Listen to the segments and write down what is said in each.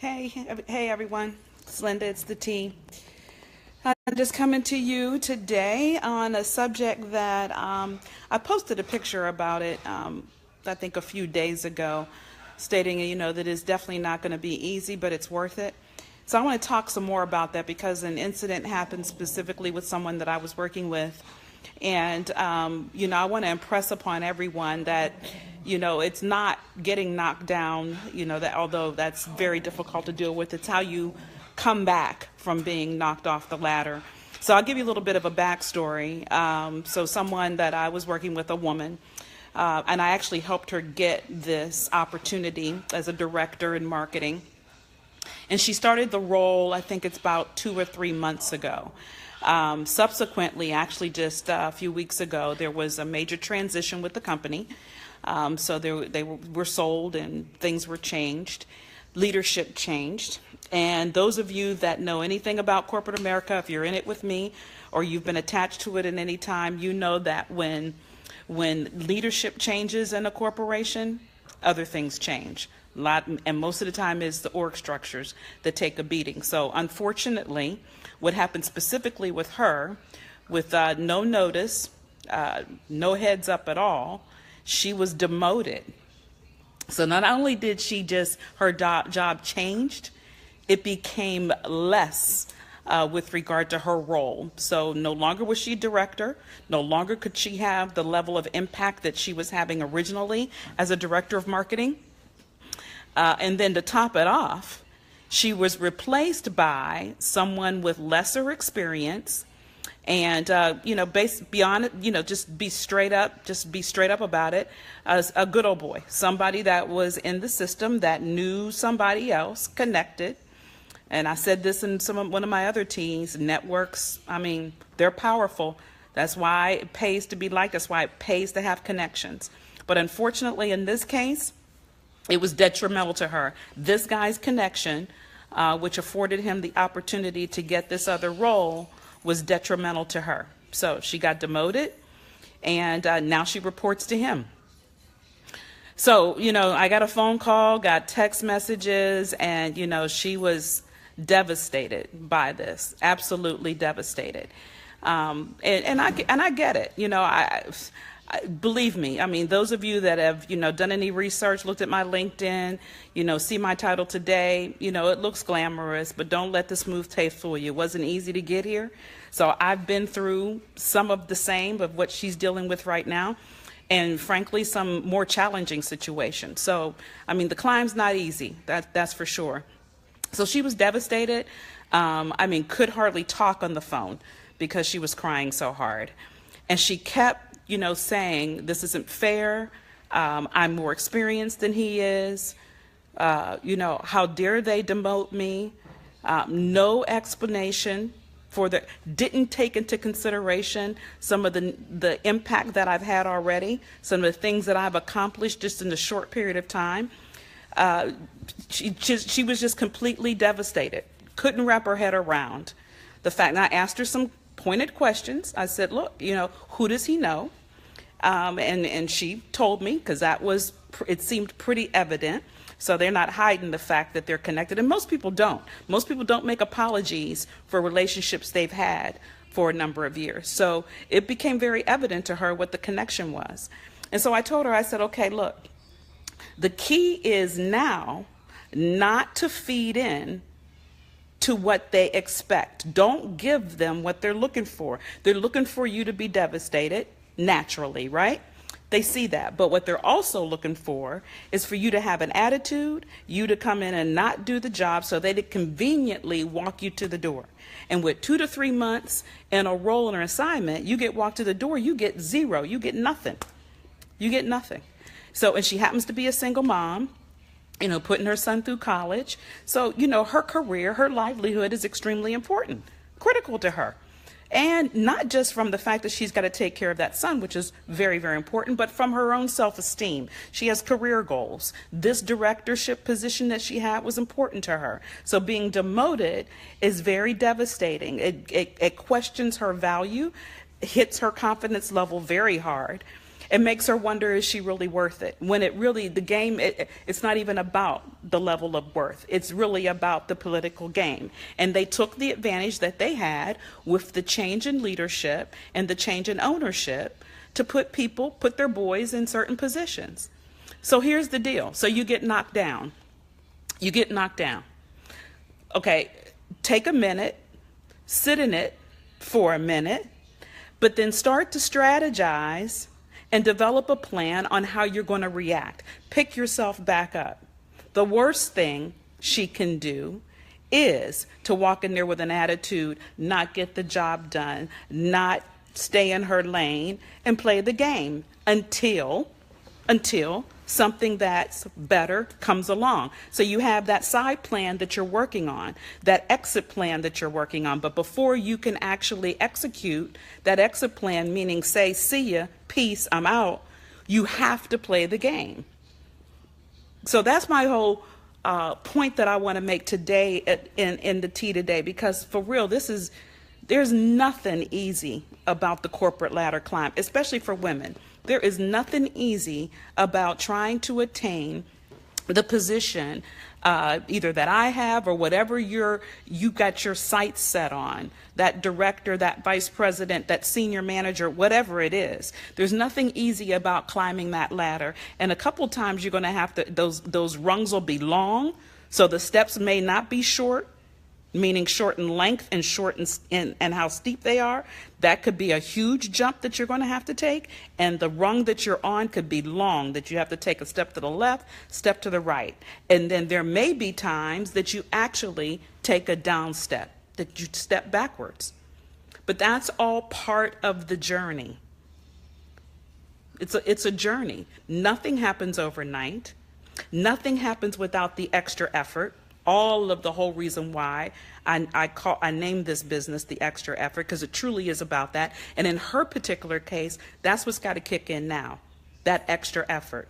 Hey everyone. It's Linda, it's the T. I'm just coming to you today on a subject that I posted a picture about it, I think a few days ago, stating, that it's definitely not going to be easy, but it's worth it. So I want to talk some more about that because an incident happened specifically with someone that I was working with. And, I want to impress upon everyone that, it's not getting knocked down, that although that's very difficult to deal with, it's how you come back from being knocked off the ladder. So I'll give you a little bit of a backstory. So someone that I was working with, a woman, and I actually helped her get this opportunity as a director in marketing. And she started the role, I think it's about 2 or 3 months ago. Subsequently, actually just a few weeks ago, there was a major transition with the company. So they were sold and things were changed. Leadership changed. And those of you that know anything about corporate America, if you're in it with me or you've been attached to it at any time, you know that when leadership changes in a corporation, other things change. And most of the time is the org structures that take a beating. So unfortunately, what happened specifically with her, with no notice, no heads up at all, she was demoted. So not only did her job changed, it became less with regard to her role. So no longer was she director, no longer could she have the level of impact that she was having originally as a director of marketing. And then to top it off, she was replaced by someone with lesser experience and, based beyond it, just be straight up about it, as a good old boy, somebody that was in the system that knew somebody else, connected. And I said this in one of my other teams, networks, they're powerful. That's why it pays to be liked. That's why it pays to have connections. But unfortunately, in this case, it was detrimental to her. This guy's connection, which afforded him the opportunity to get this other role, was detrimental to her. So she got demoted, and now she reports to him. So, I got a phone call, got text messages, and, she was devastated by this, absolutely devastated. And I get it. Believe me, those of you that have, done any research, looked at my LinkedIn, see my title today, it looks glamorous, but don't let the smooth taste fool you. It wasn't easy to get here. So I've been through some of the same of what she's dealing with right now, and frankly, some more challenging situations. So, the climb's not easy, that's for sure. So she was devastated. Could hardly talk on the phone because she was crying so hard. And she kept saying, this isn't fair. I'm more experienced than he is. How dare they demote me? No explanation didn't take into consideration some of the impact that I've had already, some of the things that I've accomplished just in a short period of time. She was just completely devastated. Couldn't wrap her head around the fact. And I asked her some pointed questions. I said, look, who does he know? And she told me, because it seemed pretty evident. So they're not hiding the fact that they're connected. And most people don't. Most people don't make apologies for relationships they've had for a number of years. So it became very evident to her what the connection was. And so I told her, I said, okay, look, the key is now not to feed in to what they expect. Don't give them what they're looking for. They're looking for you to be devastated naturally, right? They see that. But what they're also looking for is for you to have an attitude, you to come in and not do the job so they could conveniently walk you to the door. And with 2 to 3 months in a role and an assignment, you get walked to the door, you get zero, you get nothing. You get nothing. So, and she happens to be a single mom, putting her son through college. So, her career, her livelihood is extremely important, critical to her. And not just from the fact that she's got to take care of that son, which is very, very important, but from her own self-esteem. She has career goals. This directorship position that she had was important to her. So being demoted is very devastating. It questions her value, hits her confidence level very hard. It makes her wonder, is she really worth it? When it really, the game, it's not even about the level of worth. It's really about the political game. And they took the advantage that they had with the change in leadership and the change in ownership to put their boys in certain positions. So here's the deal. So you get knocked down. You get knocked down. Okay, take a minute, sit in it for a minute, but then start to strategize and develop a plan on how you're going to react. Pick yourself back up. The worst thing she can do is to walk in there with an attitude, not get the job done, not stay in her lane, and play the game until something that's better comes along. So you have that side plan that you're working on, that exit plan that you're working on. But before you can actually execute that exit plan, meaning say, see ya, peace, I'm out, you have to play the game. So that's my whole point that I want to make today in the tea today, because for real, there's nothing easy about the corporate ladder climb, especially for women. There is nothing easy about trying to attain the position, either that I have or whatever you got your sights set on, that director, that vice president, that senior manager, whatever it is. There's nothing easy about climbing that ladder. And a couple times you're going to have to, those rungs will be long, so the steps may not be short, meaning short in length and short in how steep they are. That could be a huge jump that you're going to have to take, and the rung that you're on could be long, that you have to take a step to the left, step to the right. And then there may be times that you actually take a down step, that you step backwards. But that's all part of the journey. It's a journey. Nothing happens overnight. Nothing happens without the extra effort. All of the whole reason why I named this business The Extra Effort, because it truly is about that. And in her particular case, that's what's got to kick in now, that extra effort.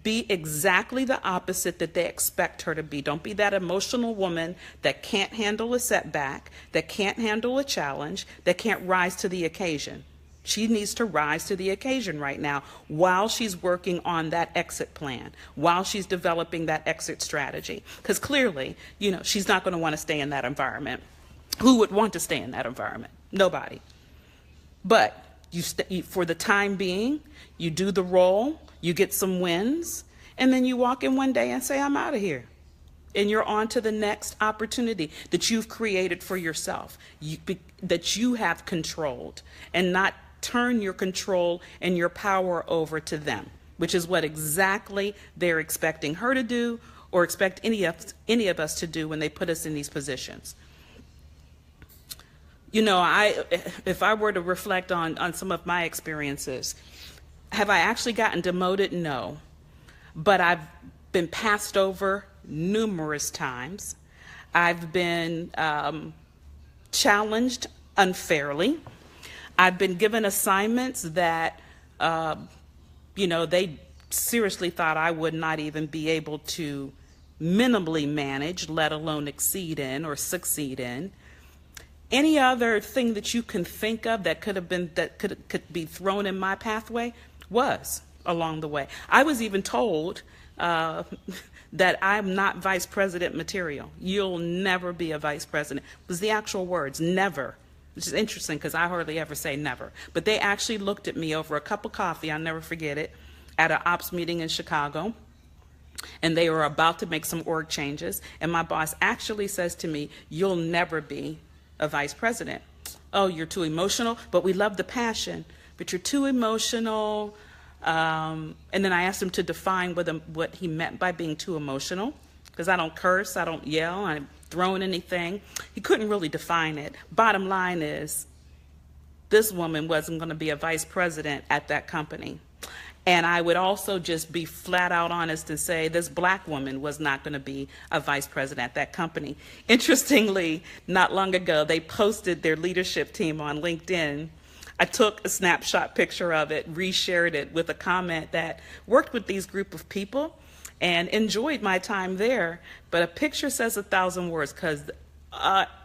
Be exactly the opposite that they expect her to be. Don't be that emotional woman that can't handle a setback, that can't handle a challenge, that can't rise to the occasion. She needs to rise to the occasion right now while she's working on that exit plan, while she's developing that exit strategy. Because clearly, she's not going to want to stay in that environment. Who would want to stay in that environment? Nobody. But for the time being, you do the role, you get some wins, and then you walk in one day and say, I'm out of here. And you're on to the next opportunity that you've created for yourself, that you have controlled, and not turn your control and your power over to them, which is what exactly they're expecting her to do, or expect any of us to do when they put us in these positions. If I were to reflect on some of my experiences, have I actually gotten demoted? No. But I've been passed over numerous times. I've been challenged unfairly. I've been given assignments that, they seriously thought I would not even be able to minimally manage, let alone exceed in or succeed in. Any other thing that you can think of that could be thrown in my pathway was along the way. I was even told that I'm not vice president material. You'll never be a vice president. It was the actual words, never. Which is interesting because I hardly ever say never. But they actually looked at me over a cup of coffee, I'll never forget it, at an ops meeting in Chicago. And they were about to make some org changes. And my boss actually says to me, you'll never be a vice president. Oh, you're too emotional, but we love the passion. But you're too emotional. And then I asked him to define what he meant by being too emotional, because I don't curse, I don't yell, I don't throw anything. He couldn't really define it. Bottom line is, this woman wasn't going to be a vice president at that company. And I would also just be flat out honest and say this black woman was not going to be a vice president at that company. Interestingly, not long ago, they posted their leadership team on LinkedIn. I took a snapshot picture of it, reshared it with a comment that worked with these group of people and enjoyed my time there. But a picture says 1,000 words, because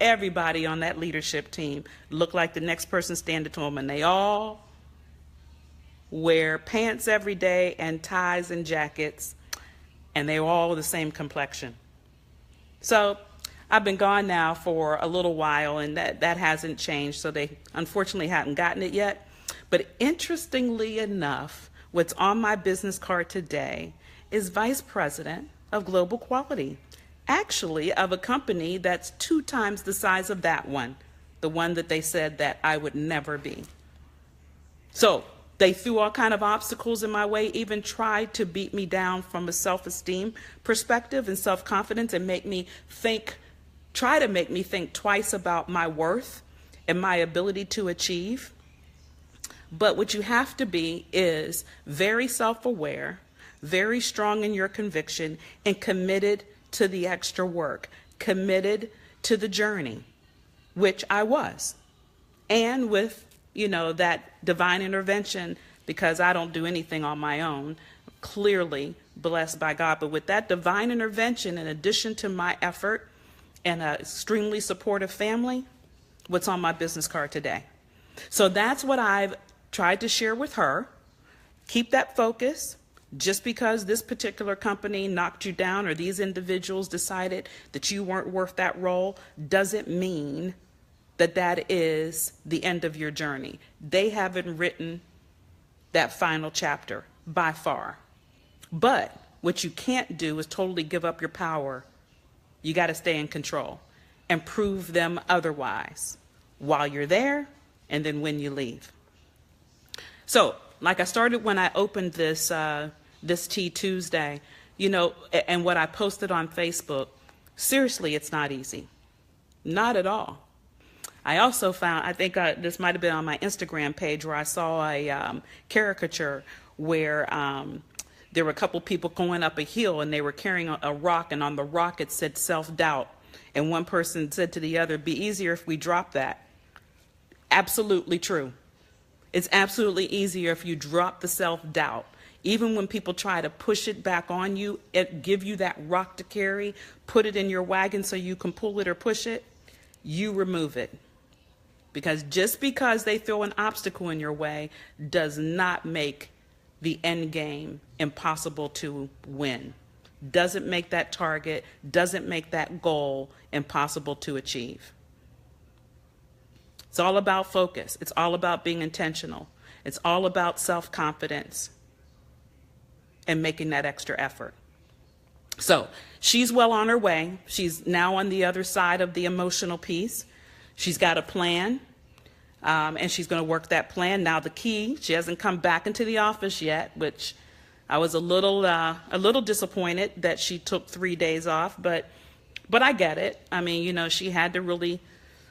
everybody on that leadership team looked like the next person standing to them, and they all wear pants every day and ties and jackets, and they were all the same complexion. So I've been gone now for a little while, and that hasn't changed, so they unfortunately haven't gotten it yet. But interestingly enough, what's on my business card today is Vice President of Global Quality, actually of a company that's 2 times the size of that one, the one that they said that I would never be. So they threw all kind of obstacles in my way, even tried to beat me down from a self-esteem perspective and self-confidence, and try to make me think twice about my worth and my ability to achieve. But what you have to be is very self-aware, very strong in your conviction, and committed to the extra work, committed to the journey, which I was. And with, that divine intervention, because I don't do anything on my own, clearly blessed by God. But with that divine intervention, in addition to my effort and an extremely supportive family, what's on my business card today. So that's what I've tried to share with her. Keep that focus. Just because this particular company knocked you down or these individuals decided that you weren't worth that role doesn't mean that is the end of your journey. They haven't written that final chapter by far. But what you can't do is totally give up your power. You got to stay in control and prove them otherwise while you're there and then when you leave. So, like I started when I opened this Tea Tuesday, and what I posted on Facebook, seriously, it's not easy. Not at all. I also found, I think this might have been on my Instagram page, where I saw a caricature where there were a couple people going up a hill and they were carrying a rock, and on the rock it said self-doubt. And one person said to the other, "It'd be easier if we drop that." Absolutely true. It's absolutely easier if you drop the self-doubt. Even when people try to push it back on you, give you that rock to carry, put it in your wagon so you can pull it or push it, you remove it. Because just because they throw an obstacle in your way does not make the end game impossible to win. Doesn't make that target, doesn't make that goal impossible to achieve. It's all about focus. It's all about being intentional. It's all about self-confidence and making that extra effort. So she's well on her way. She's now on the other side of the emotional piece. She's got a plan, and she's going to work that plan. Now the key, she hasn't come back into the office yet, which I was a little disappointed that she took 3 days off, but I get it. I mean, she had to really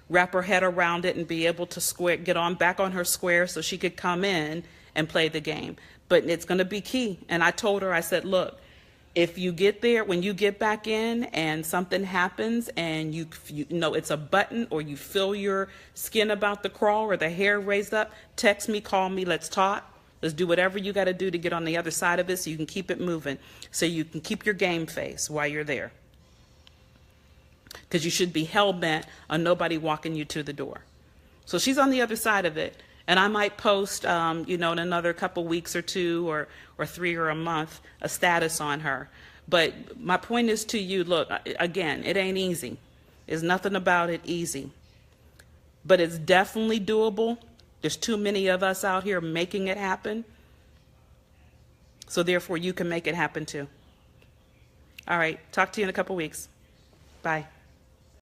wrap her head around it and be able to get back on her square so she could come in and play the game. But it's going to be key. And I told her, I said, look, if you get there, when you get back in and something happens and you know it's a button, or you feel your skin about to crawl or the hair raised up, text me, call me, let's talk. Let's do whatever you got to do to get on the other side of it so you can keep it moving, so you can keep your game face while you're there. Because you should be hell-bent on nobody walking you to the door. So she's on the other side of it. And I might post, in another couple weeks or 2 or 3 or a month, a status on her. But my point is to you, look, again, it ain't easy. There's nothing about it easy. But it's definitely doable. There's too many of us out here making it happen. So therefore, you can make it happen too. All right, talk to you in a couple weeks. Bye.